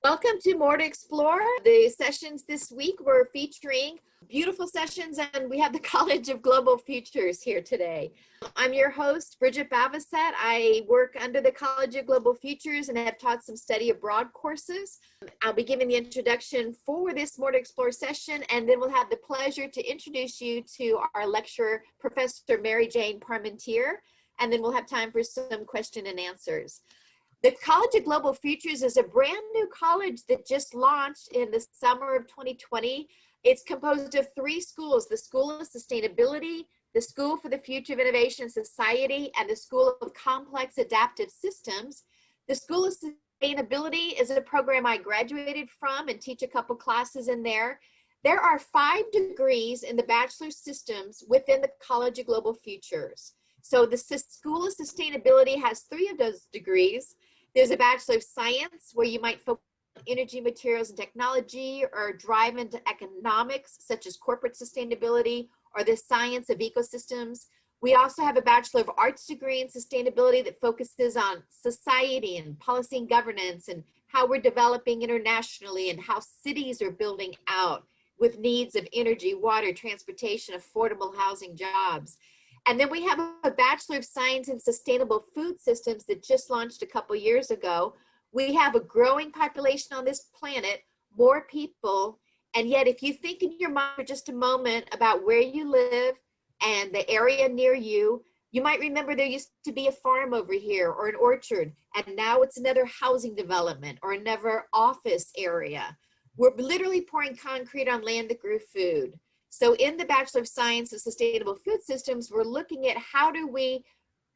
Welcome to More to Explore. The sessions this week we're featuring beautiful sessions, and we have the College of Global Futures here today. I'm your host, Bridget Bavasset. I work under the College of Global Futures and have taught some study abroad courses. I'll be giving the introduction for this More to Explore session, and then we'll have the pleasure to introduce you to our lecturer, Professor Mary Jane Parmentier, and then we'll have time for some question and answers. The College of Global Futures is a brand new college that just launched in the summer of 2020. It's composed of three schools: the School of Sustainability, the School for the Future of Innovation and Society, and the School of Complex Adaptive Systems. The School of Sustainability is a program I graduated from and teach a couple classes in there. There are 5 degrees in the Bachelor Systems within the College of Global Futures. So the School of Sustainability has 3 of those degrees. There's a Bachelor of Science, where you might focus on energy, materials, and technology, or drive into economics, such as corporate sustainability, or the science of ecosystems. We also have a Bachelor of Arts degree in sustainability that focuses on society and policy and governance, and how we're developing internationally, and how cities are building out with needs of energy, water, transportation, affordable housing, jobs. And then we have a Bachelor of Science in Sustainable Food Systems that just launched a couple years ago. We have a growing population on this planet, more people, and yet if you think in your mind for just a moment about where you live and the area near you, you might remember there used to be a farm over here or an orchard, and now it's another housing development or another office area. We're literally pouring concrete on land that grew food. So in the Bachelor of Science in Sustainable Food Systems, we're looking at how do we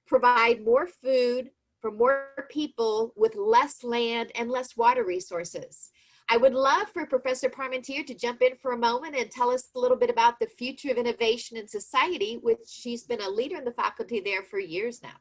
provide more food for more people with less land and less water resources. I would love for Professor Parmentier to jump in for a moment and tell us a little bit about the future of innovation in society, which she's been a leader in the faculty there for years now.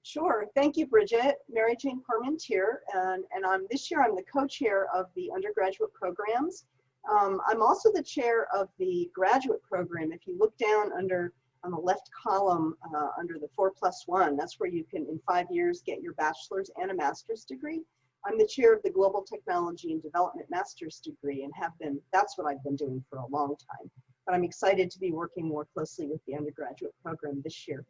Sure. Thank you, Bridget. Mary Jane Parmentier, and this year I'm the co-chair of the undergraduate programs. I'm also the chair of the graduate program. If you look down on the left column under the 4+1, that's where you can in 5 years get your bachelor's and a master's degree. I'm the chair of the Global Technology and Development Master's degree, and that's what I've been doing for a long time. But I'm excited to be working more closely with the undergraduate program this year.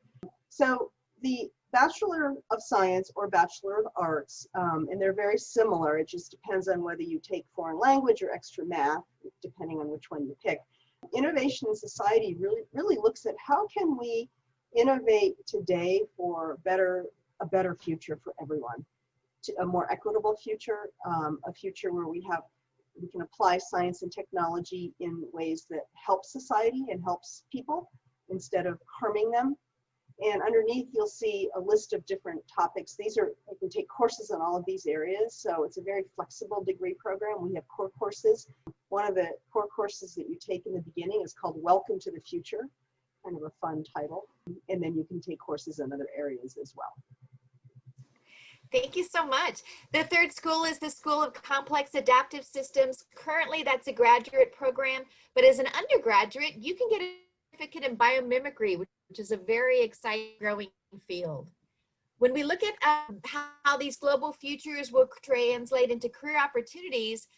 So the Bachelor of Science or Bachelor of Arts, and they're very similar. It just depends on whether you take foreign language or extra math, depending on which one you pick. Innovation in society really looks at how can we innovate today for a better future for everyone, a more equitable future, a future where we can apply science and technology in ways that help society and helps people instead of harming them. And underneath, you'll see a list of different topics. You can take courses on all of these areas. So it's a very flexible degree program. We have core courses. One of the core courses that you take in the beginning is called Welcome to the Future, kind of a fun title. And then you can take courses in other areas as well. Thank you so much. The third school is the School of Complex Adaptive Systems. Currently, that's a graduate program, but as an undergraduate, you can get a certificate in biomimicry, which is a very exciting growing field. When we look at how these global futures will translate into career opportunities,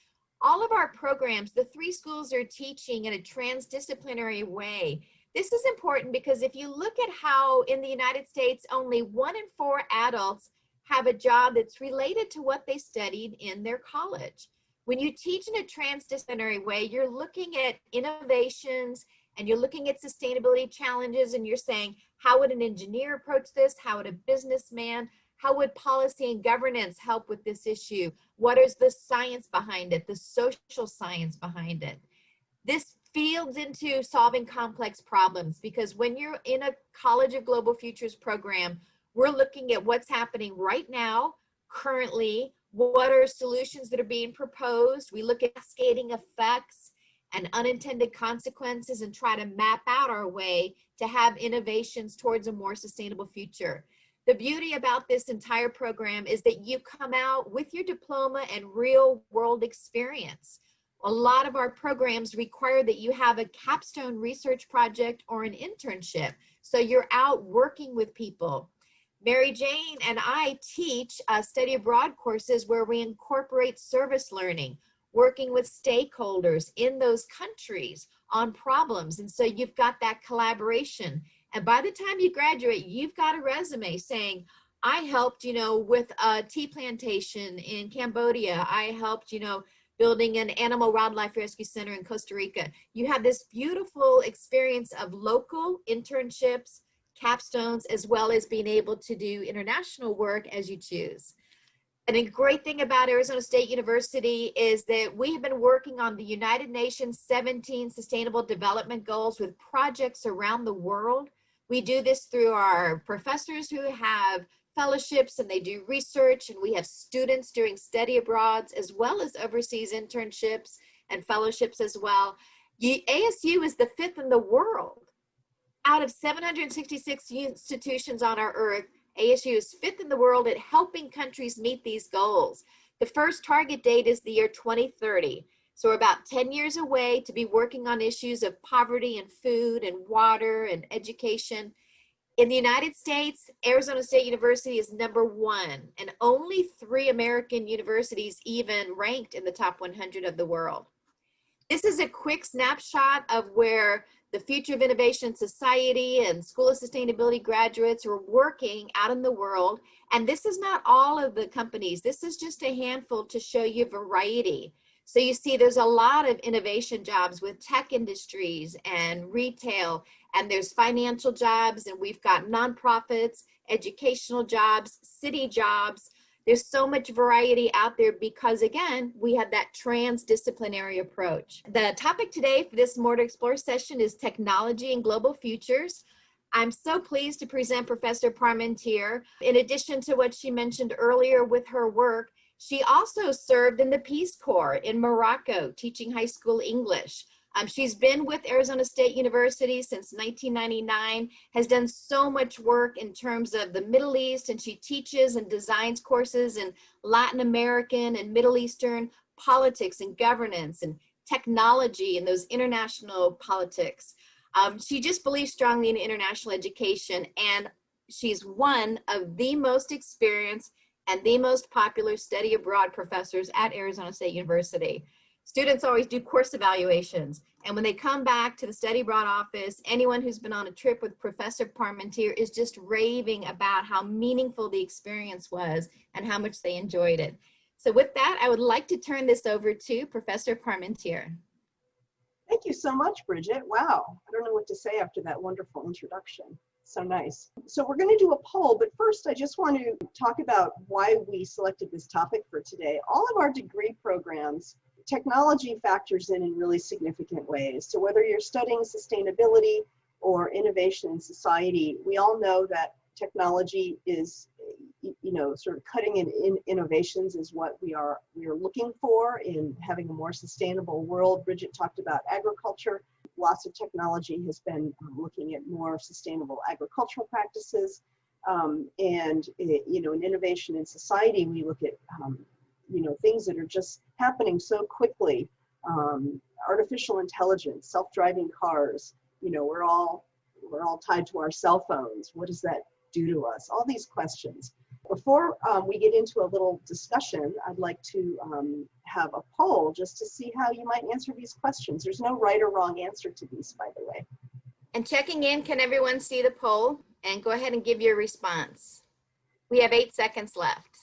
all of our programs, the 3 schools are teaching in a transdisciplinary way. This is important because if you look at how in the United States, only 1 in 4 adults have a job that's related to what they studied in their college. When you teach in a transdisciplinary way, you're looking at innovations and you're looking at sustainability challenges, and you're saying, how would an engineer approach this? How would a businessman? How would policy and governance help with this issue? What is the science behind it, the social science behind it? This feeds into solving complex problems, because when you're in a College of Global Futures program, we're looking at what's happening right now, currently, what are solutions that are being proposed. We look at cascading effects and unintended consequences and try to map out our way to have innovations towards a more sustainable future. The beauty about this entire program is that you come out with your diploma and real world experience. A lot of our programs require that you have a capstone research project or an internship. So you're out working with people. Mary Jane and I teach study abroad courses where we incorporate service learning, working with stakeholders in those countries on problems. And so you've got that collaboration. And by the time you graduate, you've got a resume saying, I helped, with a tea plantation in Cambodia. I helped, building an animal wildlife rescue center in Costa Rica. You have this beautiful experience of local internships, capstones, as well as being able to do international work as you choose. And a great thing about Arizona State University is that we have been working on the United Nations 17 Sustainable Development Goals with projects around the world. We do this through our professors who have fellowships and they do research, and we have students doing study abroads as well as overseas internships and fellowships as well. ASU is the 5th in the world. Out of 766 institutions on our earth, ASU is 5th in the world at helping countries meet these goals. The first target date is the year 2030. So we're about 10 years away to be working on issues of poverty and food and water and education. In the United States, Arizona State University is #1, and only 3 American universities even ranked in the top 100 of the world. This is a quick snapshot of where the Future of Innovation Society and School of Sustainability graduates are working out in the world. And this is not all of the companies. This is just a handful to show you variety. So you see there's a lot of innovation jobs with tech industries and retail, and there's financial jobs, and we've got nonprofits, educational jobs, city jobs. There's so much variety out there because, again, we have that transdisciplinary approach. The topic today for this More to Explore session is technology and global futures. I'm so pleased to present Professor Parmentier. In addition to what she mentioned earlier with her work, she also served in the Peace Corps in Morocco, teaching high school English. She's been with Arizona State University since 1999, has done so much work in terms of the Middle East, and she teaches and designs courses in Latin American and Middle Eastern politics and governance and technology and those international politics. She just believes strongly in international education, and she's one of the most experienced and the most popular study abroad professors at Arizona State University. Students always do course evaluations, and when they come back to the study abroad office, anyone who's been on a trip with Professor Parmentier is just raving about how meaningful the experience was and how much they enjoyed it. So with that, I would like to turn this over to Professor Parmentier. Thank you so much, Bridget. Wow, I don't know what to say after that wonderful introduction. So nice. So we're going to do a poll, but first I just want to talk about why we selected this topic for today. All of our degree programs, technology factors in really significant ways. So whether you're studying sustainability or innovation in society, we all know that technology is, sort of cutting in innovations is what we are looking for in having a more sustainable world. Bridget talked about agriculture. Lots of technology has been looking at more sustainable agricultural practices. In innovation in society, we look at things that are just happening so quickly. Artificial intelligence, self-driving cars, we're all tied to our cell phones. What does that do to us? All these questions. Before we get into a little discussion, I'd like to have a poll just to see how you might answer these questions. There's no right or wrong answer to these, by the way. And checking in, can everyone see the poll? And go ahead and give your response. We have 8 seconds left.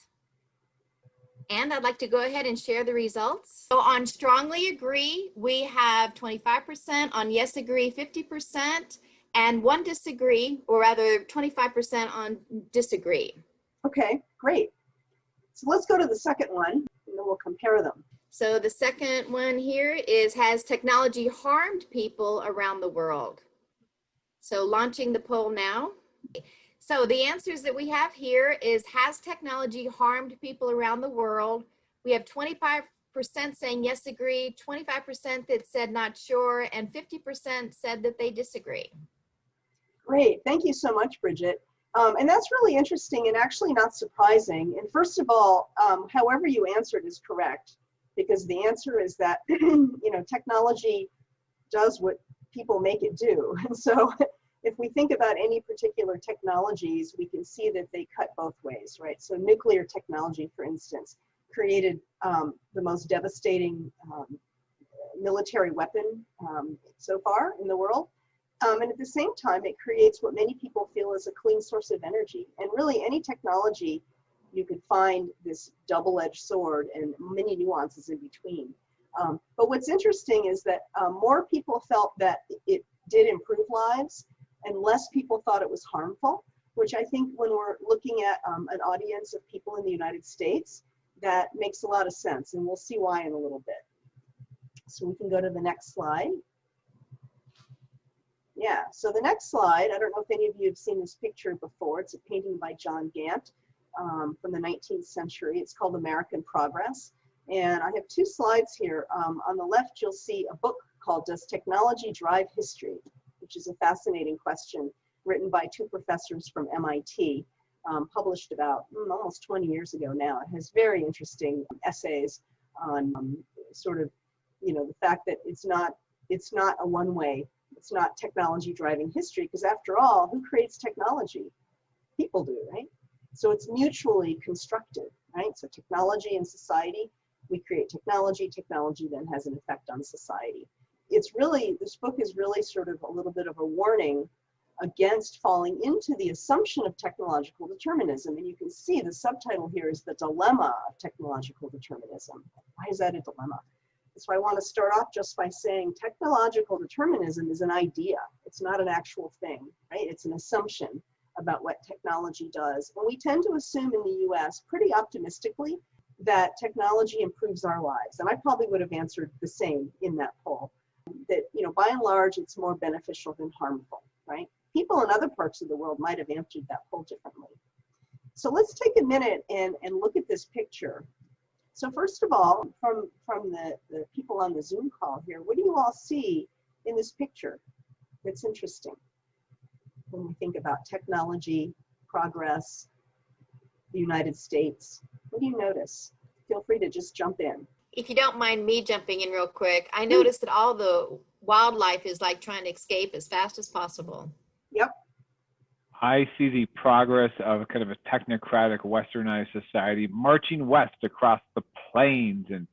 And I'd like to go ahead and share the results. So on strongly agree, we have 25%, on yes agree, 50%, and 1 disagree, or rather 25% on disagree. Okay, great. So let's go to the second one, and then we'll compare them. So the second one here is, has technology harmed people around the world? So launching the poll now. So the answers that we have here is, has technology harmed people around the world? We have 25% saying yes, agree, 25% that said not sure, and 50% said that they disagree. Great, thank you so much, Bridget. And that's really interesting and actually not surprising. And first of all, however you answered is correct, because the answer is that, technology does what people make it do. And so if we think about any particular technologies, we can see that they cut both ways, right? So nuclear technology, for instance, created the most devastating military weapon so far in the world. And at the same time, it creates what many people feel is a clean source of energy. And really, any technology, you could find this double-edged sword and many nuances in between. But what's interesting is that more people felt that it did improve lives, and less people thought it was harmful, which I think when we're looking at an audience of people in the United States, that makes a lot of sense, and we'll see why in a little bit. So we can go to the next slide. Yeah, so the next slide, I don't know if any of you have seen this picture before. It's a painting by John Gant from the 19th century. It's called American Progress. And I have two slides here. On the left, you'll see a book called Does Technology Drive History? Which is a fascinating question written by two professors from MIT, published about almost 20 years ago now. It has very interesting essays on sort of, you know, the fact that it's not a one-way, it's not technology driving history, because after all, who creates technology? People do, right? So it's mutually constructive, right? So technology and society, we create technology, technology then has an effect on society. It's really, this book is really sort of a little bit of a warning against falling into the assumption of technological determinism. And you can see the subtitle here is The Dilemma of Technological Determinism. Why is that a dilemma? So I want to start off just by saying technological determinism is an idea. It's not an actual thing, right? It's an assumption about what technology does. And we tend to assume in the US pretty optimistically that technology improves our lives. And I probably would have answered the same in that poll. That, you know, by and large, it's more beneficial than harmful, right? People in other parts of the world might have answered that poll differently. So let's take a minute and look at this picture. So first of all, from the people on the Zoom call here, what do you all see in this picture that's interesting when we think about technology, progress, the United States? What do you notice? Feel free to just jump in. If you don't mind me jumping in real quick, I noticed that all the wildlife is like trying to escape as fast as possible. Yep. I see the progress of kind of a technocratic westernized society marching west across the plains and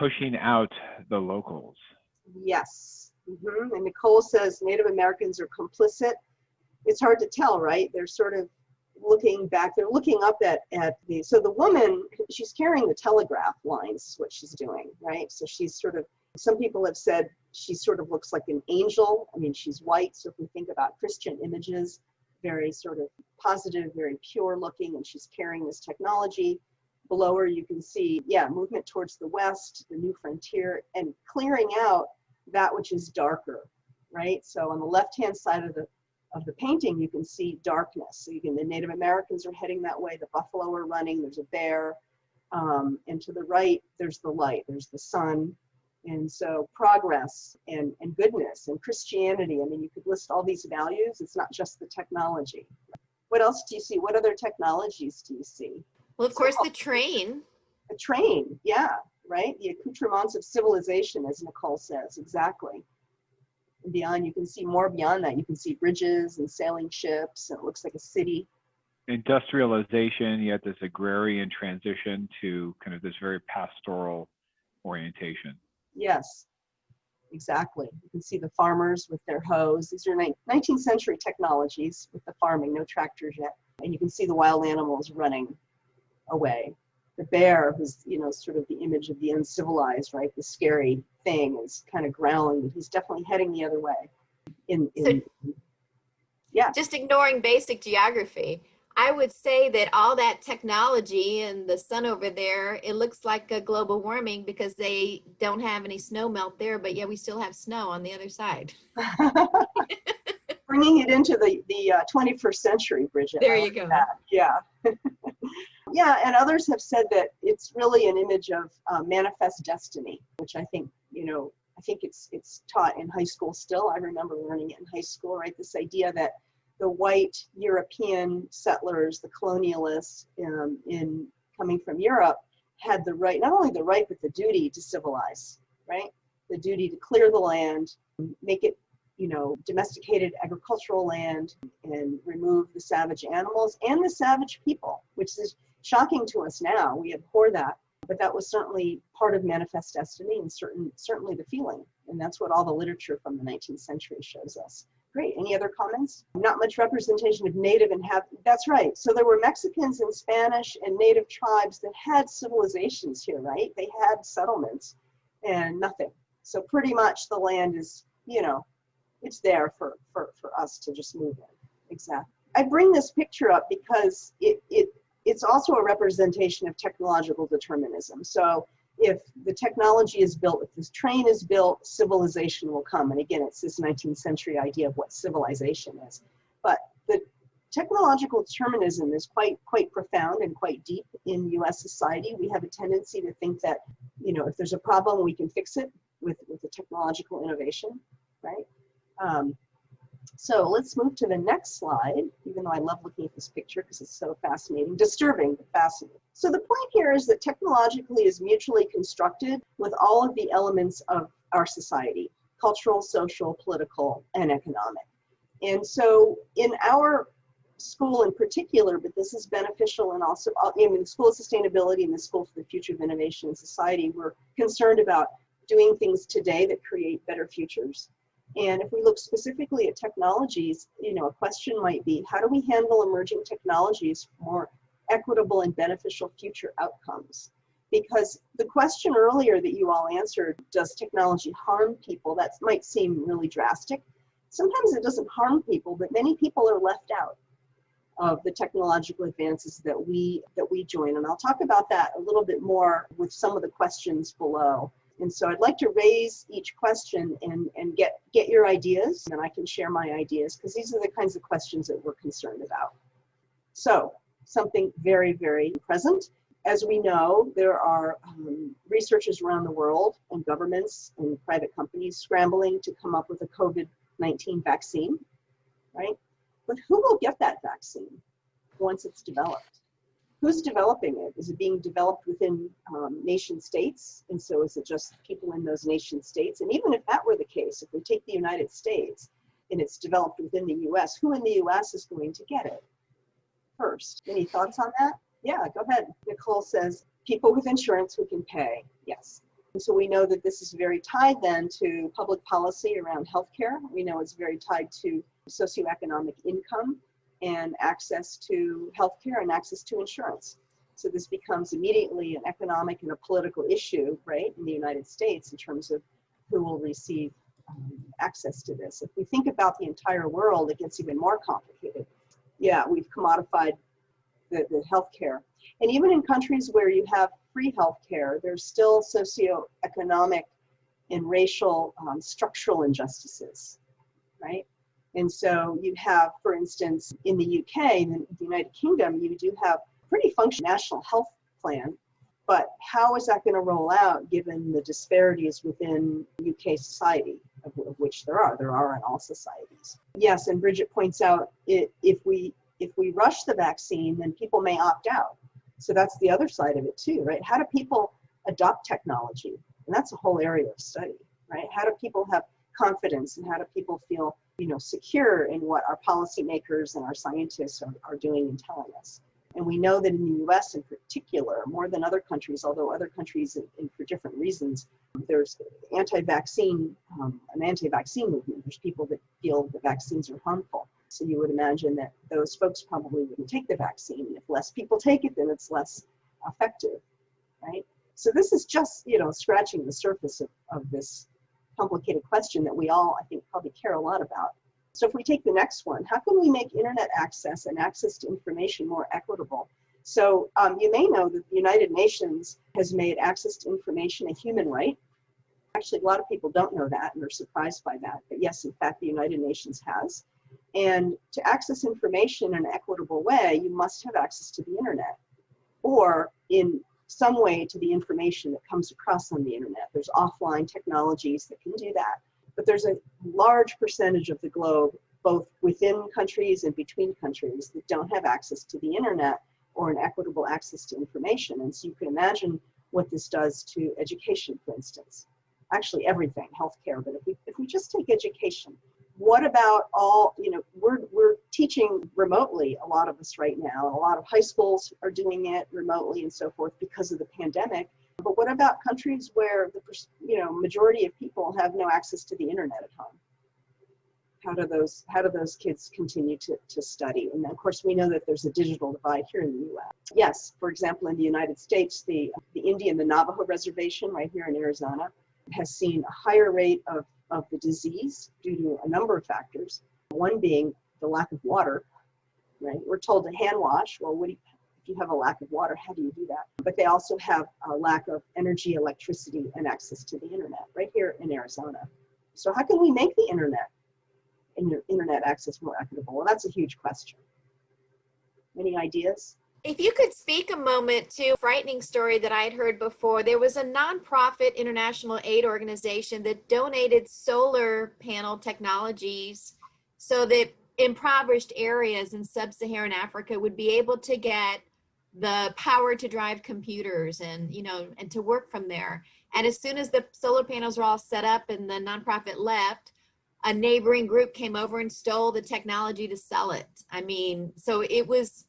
pushing out the locals. Yes. And Nicole says Native Americans are complicit. It's hard to tell, right? They're sort of looking back, they're looking up at the, so the woman, she's carrying the telegraph lines, what she's doing, right? So she's sort of, some people have said she sort of looks like an angel. I mean, she's white, so if we think about Christian images, very sort of positive, very pure looking, and she's carrying this technology. Below her, you can see, yeah, movement towards the west, the new frontier, and clearing out that which is darker, right? So on the left-hand side of the painting, you can see darkness. So the Native Americans are heading that way, the buffalo are running, there's a bear, and to the right, there's the light, there's the sun. And so progress and goodness and Christianity, I mean, you could list all these values. It's not just the technology. What else do you see? What other technologies do you see? Well, of course, the train. The train, yeah, right? The accoutrements of civilization, as Nicole says, exactly. And beyond, you can see more beyond that. You can see bridges and sailing ships, and it looks like a city. Industrialization, yet this agrarian transition to kind of this very pastoral orientation. Yes, exactly. You can see the farmers with their hoes. These are 19th century technologies with the farming, no tractors yet. And you can see the wild animals running away. The bear, who's, you know, sort of the image of the uncivilized, right? The scary thing is kind of growling, but he's definitely heading the other way. Yeah. Just ignoring basic geography, I would say that all that technology and the sun over there, it looks like a global warming because they don't have any snow melt there, but yeah, we still have snow on the other side. Bringing it into the 21st century, Bridget. There you go. That. Yeah. Yeah, and others have said that it's really an image of manifest destiny, which I think, you know, I think it's taught in high school still. I remember learning it in high school, right? This idea that the white European settlers, the colonialists in coming from Europe, had the right, not only the right, but the duty to civilize, right? The duty to clear the land, make it domesticated agricultural land and removed the savage animals and the savage people, which is shocking to us now. We abhor that, but that was certainly part of manifest destiny and certainly the feeling. And that's what all the literature from the 19th century shows us. Great. Any other comments? Not much representation of native that's right. So there were Mexicans and Spanish and native tribes that had civilizations here, right? They had settlements and nothing. So pretty much the land is, it's there for us to just move in. Exactly. I bring this picture up because it's also a representation of technological determinism. So if the technology is built, if this train is built, civilization will come. And again, it's this 19th century idea of what civilization is. But the technological determinism is quite profound and quite deep in US society. We have a tendency to think that, if there's a problem, we can fix it with a technological innovation, right? So let's move to the next slide, even though I love looking at this picture because it's so fascinating, disturbing, but fascinating. So the point here is that technologically is mutually constructed with all of the elements of our society, cultural, social, political, and economic. And so in our school in particular, but this is beneficial and also, the School of Sustainability and the School for the Future of Innovation and Society, we're concerned about doing things today that create better futures. And if we look specifically at technologies, a question might be, how do we handle emerging technologies for more equitable and beneficial future outcomes? Because the question earlier that you all answered, does technology harm people? That might seem really drastic. Sometimes it doesn't harm people, but many people are left out of the technological advances that we join. And I'll talk about that a little bit more with some of the questions below. And so I'd like to raise each question and get your ideas, and I can share my ideas, because these are the kinds of questions that we're concerned about. So something very, very present. As we know, there are researchers around the world and governments and private companies scrambling to come up with a COVID-19 vaccine, right? But who will get that vaccine once it's developed? Who's developing it? Is it being developed within nation states? And so is it just people in those nation states? And even if that were the case, if we take the United States and it's developed within the US, who in the US is going to get it first? Any thoughts on that? Yeah, go ahead. Nicole says, people with insurance who can pay. Yes. And so we know that this is very tied then to public policy around healthcare. We know it's very tied to socioeconomic income and access to healthcare and access to insurance. So this becomes immediately an economic and a political issue, right, in the United States in terms of who will receive access to this. If we think about the entire world, it gets even more complicated. Yeah, we've commodified the healthcare. And even in countries where you have free healthcare, there's still socioeconomic and racial structural injustices, right? And so you have, for instance, in the UK, in the United Kingdom, you do have pretty functional national health plan, but how is that going to roll out given the disparities within UK society, of which there are in all societies? Yes, and Bridget points out if we rush the vaccine, then people may opt out. So that's the other side of it too, right? How do people adopt technology? And that's a whole area of study, right? How do people have confidence and how do people feel, secure in what our policymakers and our scientists are doing and telling us? And we know that in the US in particular, more than other countries, although other countries for different reasons, there's an anti-vaccine movement. There's people that feel the vaccines are harmful. So you would imagine that those folks probably wouldn't take the vaccine. And if less people take it, then it's less effective, right? So this is just, scratching the surface of this complicated question that we all, I think, probably care a lot about. So if we take the next one, how can we make internet access and access to information more equitable? So you may know that the United Nations has made access to information a human right. Actually, a lot of people don't know that and are surprised by that. But yes, in fact, the United Nations has. And to access information in an equitable way, you must have access to the internet or in some way to the information that comes across on the internet. There's offline technologies that can do that. But there's a large percentage of the globe, both within countries and between countries, that don't have access to the internet or an equitable access to information. And so you can imagine what this does to education, for instance. Actually, everything, healthcare, but if we just take education, what about all, we're teaching remotely, a lot of us right now. A lot of high schools are doing it remotely and so forth because of the pandemic. But what about countries where the majority of people have no access to the internet at home? How do those kids continue to study? And of course, we know that there's a digital divide here in the U.S. Yes, for example, in the United States, the Indian, the Navajo reservation right here in Arizona has seen a higher rate of the disease due to a number of factors. One being the lack of water, right? We're told to hand wash. Well, if you have a lack of water, how do you do that? But they also have a lack of energy, electricity, and access to the internet right here in Arizona. So how can we make the internet and your internet access more equitable? Well, that's a huge question. Any ideas? If you could speak a moment to a frightening story that I had heard before. There was a nonprofit international aid organization that donated solar panel technologies so that impoverished areas in sub-Saharan Africa would be able to get the power to drive computers and to work from there. And as soon as the solar panels were all set up and the nonprofit left, a neighboring group came over and stole the technology to sell it. I mean, so it was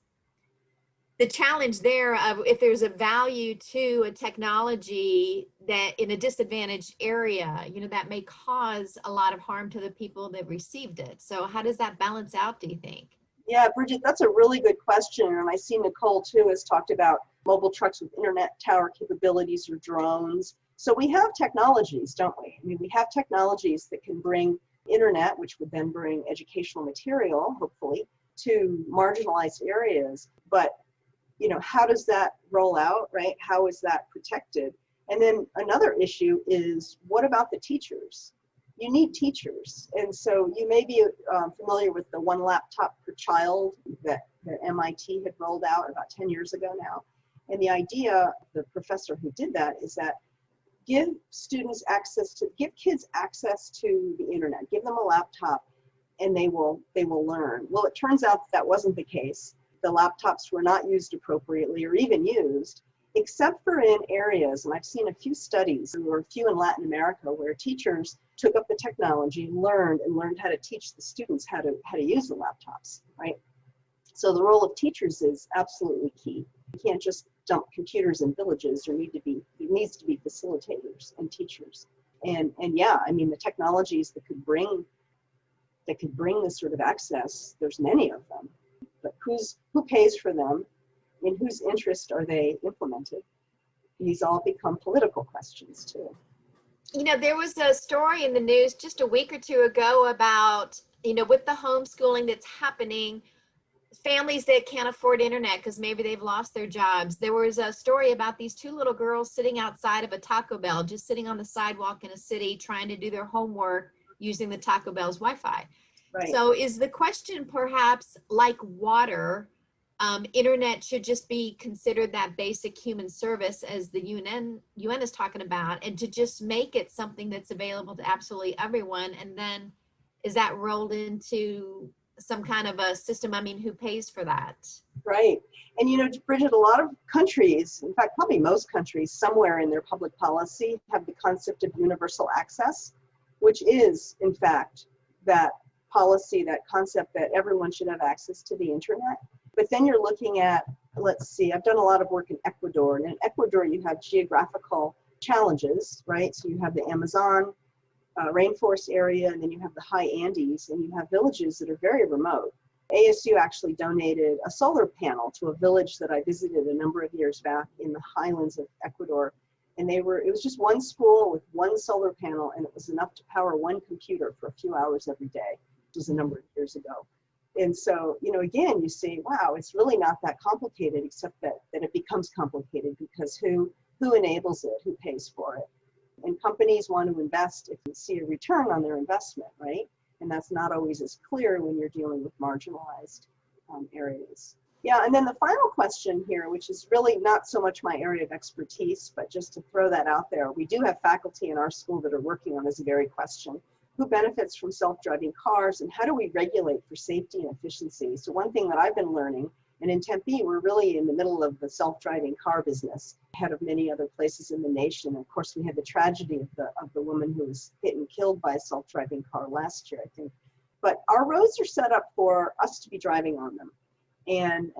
the challenge there of if there's a value to a technology that in a disadvantaged area, that may cause a lot of harm to the people that received it. So how does that balance out, do you think? Yeah, Bridget, that's a really good question. And I see Nicole too has talked about mobile trucks with internet tower capabilities or drones. So we have technologies, don't we? I mean, we have technologies that can bring internet, which would then bring educational material, hopefully, to marginalized areas. But how does that roll out, right? How is that protected? And then another issue is, what about the teachers? You need teachers. And so you may be familiar with the one laptop per child that MIT had rolled out about 10 years ago now. And the idea, the professor who did that, is that give kids access to the internet, give them a laptop, and they will learn. Well, it turns out that wasn't the case. The laptops were not used appropriately or even used, except for in areas, and I've seen a few studies, there were a few in Latin America, where teachers took up the technology, learned how to teach the students how to use the laptops, right? So the role of teachers is absolutely key. You can't just dump computers in villages. There needs to be facilitators and teachers. And yeah, I mean, the technologies that could bring this sort of access, there's many of them. But who pays for them? In whose interest are they implemented? These all become political questions too. There was a story in the news just a week or two ago about, with the homeschooling that's happening, families that can't afford internet because maybe they've lost their jobs. There was a story about these two little girls sitting outside of a Taco Bell, just sitting on the sidewalk in a city trying to do their homework using the Taco Bell's Wi-Fi. Right. So is the question perhaps like water, internet should just be considered that basic human service as the UN is talking about, and to just make it something that's available to absolutely everyone? And then is that rolled into some kind of a system? I mean, who pays for that? Right. And Bridget, a lot of countries, in fact, probably most countries, somewhere in their public policy have the concept of universal access, which is, in fact, that policy, that concept that everyone should have access to the internet. But then you're looking at, let's see, I've done a lot of work in Ecuador, and in Ecuador you have geographical challenges, right? So you have the Amazon rainforest area, and then you have the high Andes, and you have villages that are very remote. ASU actually donated a solar panel to a village that I visited a number of years back in the highlands of Ecuador. And it was just one school with one solar panel, and it was enough to power one computer for a few hours every day. It was a number of years ago. And so, again, you say, wow, it's really not that complicated, except that it becomes complicated because who enables it, who pays for it? And companies want to invest if they see a return on their investment, right? And that's not always as clear when you're dealing with marginalized areas. Yeah, and then the final question here, which is really not so much my area of expertise, but just to throw that out there, we do have faculty in our school that are working on this very question. Who benefits from self-driving cars, and how do we regulate for safety and efficiency? So one thing that I've been learning, and in Tempe, we're really in the middle of the self-driving car business, ahead of many other places in the nation. And of course, we had the tragedy of the woman who was hit and killed by a self-driving car last year, I think But our roads are set up for us to be driving on them. And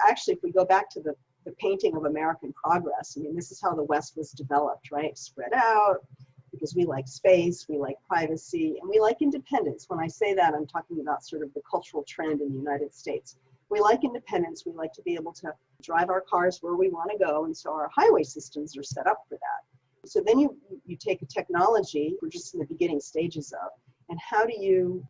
actually, if we go back to the painting of American progress, I mean, this is how the West was developed, right? Spread out, because we like space, we like privacy, and we like independence. When I say that, I'm talking about sort of the cultural trend in the United States. We like independence. We like to be able to drive our cars where we want to go, and so our highway systems are set up for that. So then you take a technology we're just in the beginning stages of, and how do you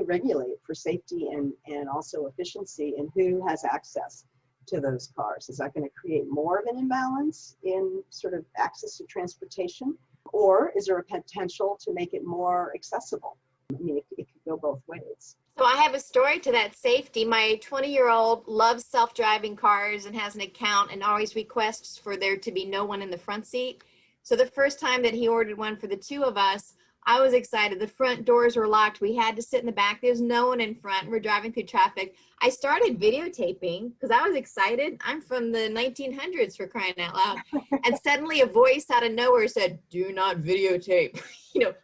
regulate for safety and also efficiency, and who has access to those cars? Is that going to create more of an imbalance in sort of access to transportation, or is there a potential to make it more accessible? I mean, it could go both ways. So I have a story to that safety. My 20-year-old loves self-driving cars and has an account and always requests for there to be no one in the front seat. So the first time that he ordered one for the two of us, I was excited. The front doors were locked. We had to sit in the back. There's no one in front. We're driving through traffic. I started videotaping because I was excited. I'm from the 1900s, for crying out loud. And suddenly a voice out of nowhere said, "Do not videotape.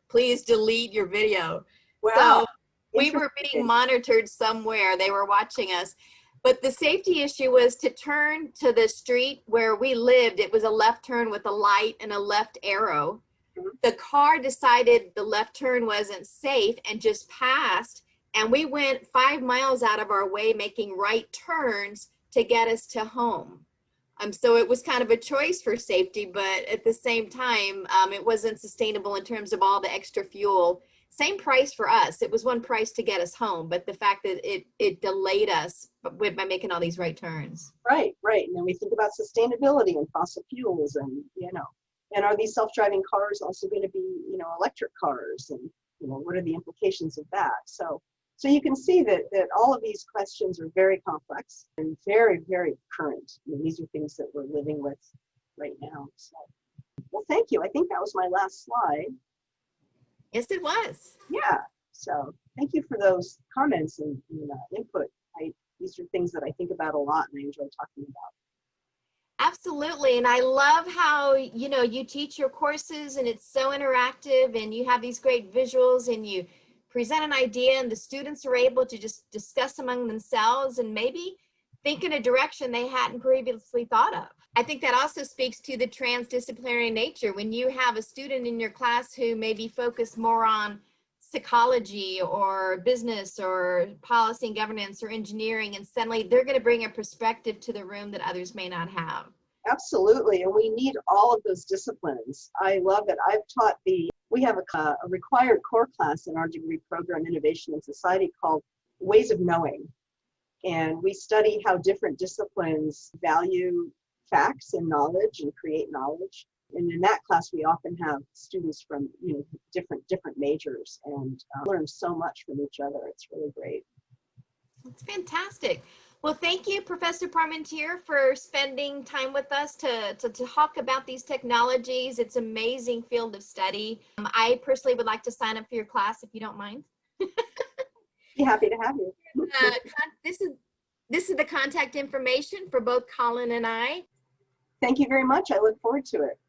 Please delete your video." Wow. So we were being monitored somewhere. They were watching us. But the safety issue was to turn to the street where we lived. It was a left turn with a light and a left arrow. The car decided the left turn wasn't safe and just passed. And we went 5 miles out of our way making right turns to get us to home. So it was kind of a choice for safety, but at the same time, it wasn't sustainable in terms of all the extra fuel. Same price for us. It was one price to get us home, but the fact that it delayed us by making all these right turns. Right. And then we think about sustainability and fossil fuels, and and are these self-driving cars also going to be electric cars, and what are the implications of that? So you can see that all of these questions are very complex and very, very current. I mean, these are things that we're living with right now. So, well, thank you. I think that was my last slide. Yes, it was. Yeah. So thank you for those comments and input. These are things that I think about a lot and I enjoy talking about. Absolutely. And I love how, you teach your courses and it's so interactive and you have these great visuals and you present an idea and the students are able to just discuss among themselves and maybe think in a direction they hadn't previously thought of. I think that also speaks to the transdisciplinary nature. When you have a student in your class who may be focused more on psychology or business or policy and governance or engineering, and suddenly they're going to bring a perspective to the room that others may not have. Absolutely, and we need all of those disciplines. I love it. We have a required core class in our degree program, Innovation in Society, called Ways of Knowing. And we study how different disciplines value facts and knowledge and create knowledge. And in that class, we often have students from different majors and learn so much from each other. It's really great. That's fantastic. Well, thank you, Professor Parmentier, for spending time with us to talk about these technologies. It's an amazing field of study. I personally would like to sign up for your class if you don't mind. Be happy to have you. This is the contact information for both Colin and I. Thank you very much. I look forward to it.